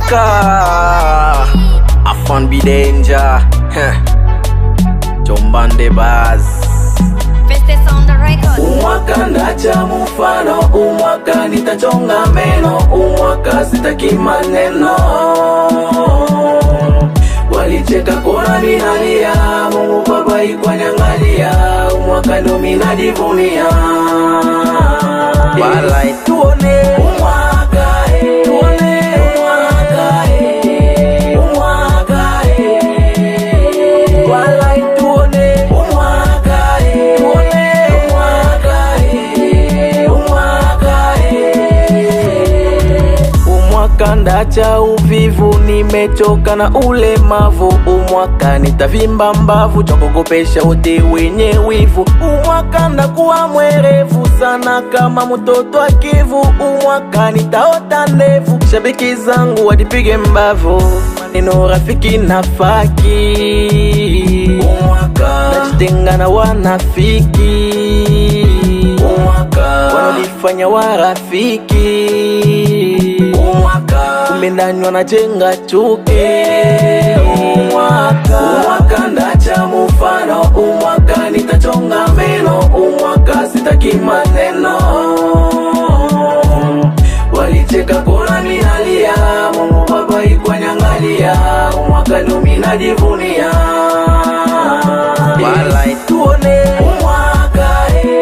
umwaka Afan be danger Jombande Baz umwaka ndacha mufano umwaka nitachonga meno umwaka sitaki maneno walicheka kona minalia Mungu baba ikwanyangalia umwaka ndo minajivunia walai tuone umwaka tuone umwaka umwaka walai tuone umwaka tuone umwaka ndacha uvivu nimechoka na ulemavu umwaka nitavimba mbavu chakogopesha wote wenye wivu umwaka ndakuwa mwerevu sana kama mtoto wa Kivu umwaka nitaota ndevu shabiki zangu wadipige mbavu maneno rafiki na faki umwaka najitenga na wanafiki umwaka wanalifanya warafiki umendanywa na jenga chuki umwaka ndacha mufano umwaka nitachonga meno umwaka sitaki maneno walicheka kona minalia Mungu baba ikwanyangalia umwaka ndo minajivunia walai tuone umwaka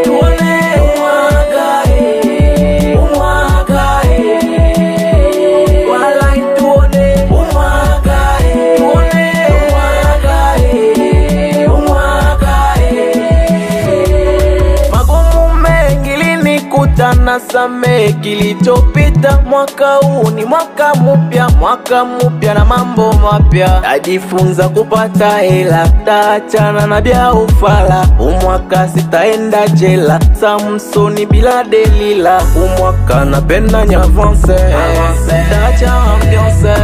tuone nasame kilichopita mwaka huu ni mwaka mpya na mambo mapya najifunza kupata hela taachana na bia ufala umwaka sitaenda jela Samsoni bila Delila umwaka napenda nyavance taacha ambiance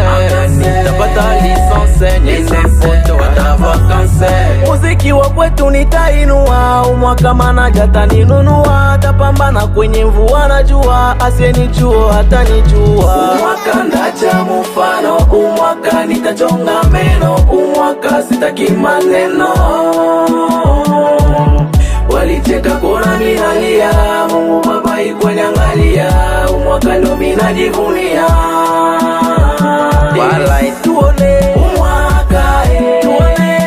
nitapata lisanse nyende foto wata vakanse muziki wa kwetu nitainua umwaka manaja taninunua tapambana kwenye mvua najua asiyenijua hatanijua umwaka ndacha mufano umwaka nitachonga meno umwaka sitaki maneno walicheka kona minalia Mungu baba ikwanyangalia umwaka ndo minajivunia walai tuone umwaka tuone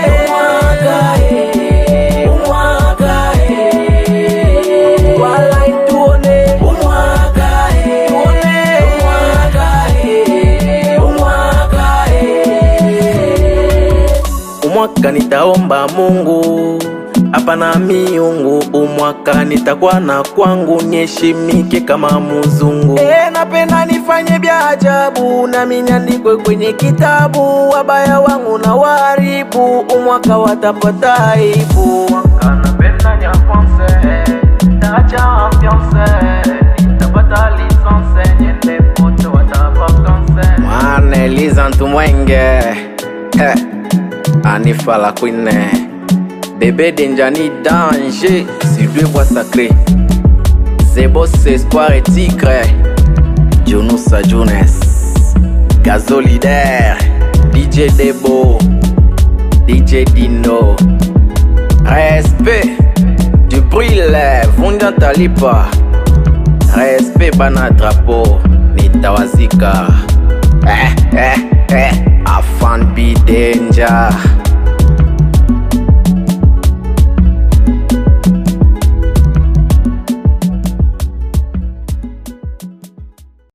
umwaka nitaomba Mungu hapana miungu umwaka nitakuwa na kwangu niheshimike kama muzungu napenda nifanye bia ajabu na minyandikwe kwenye kitabu wabaya wangu na waribu umwaka watapata aibu umwaka napenda nyafonse taacha ambiance nitapata lisanse nyende foto watavakanse mwane lizantu mwenge Anifa la Queen Bébé Denjani danger sur deux voies sacrées Zebos Espoir et Tigre Junusa Junes Gazo Leader DJ Debo DJ Dino Respect du brille Vunja Talipa Respect Bana Drapeau Nitawazika Afan be danger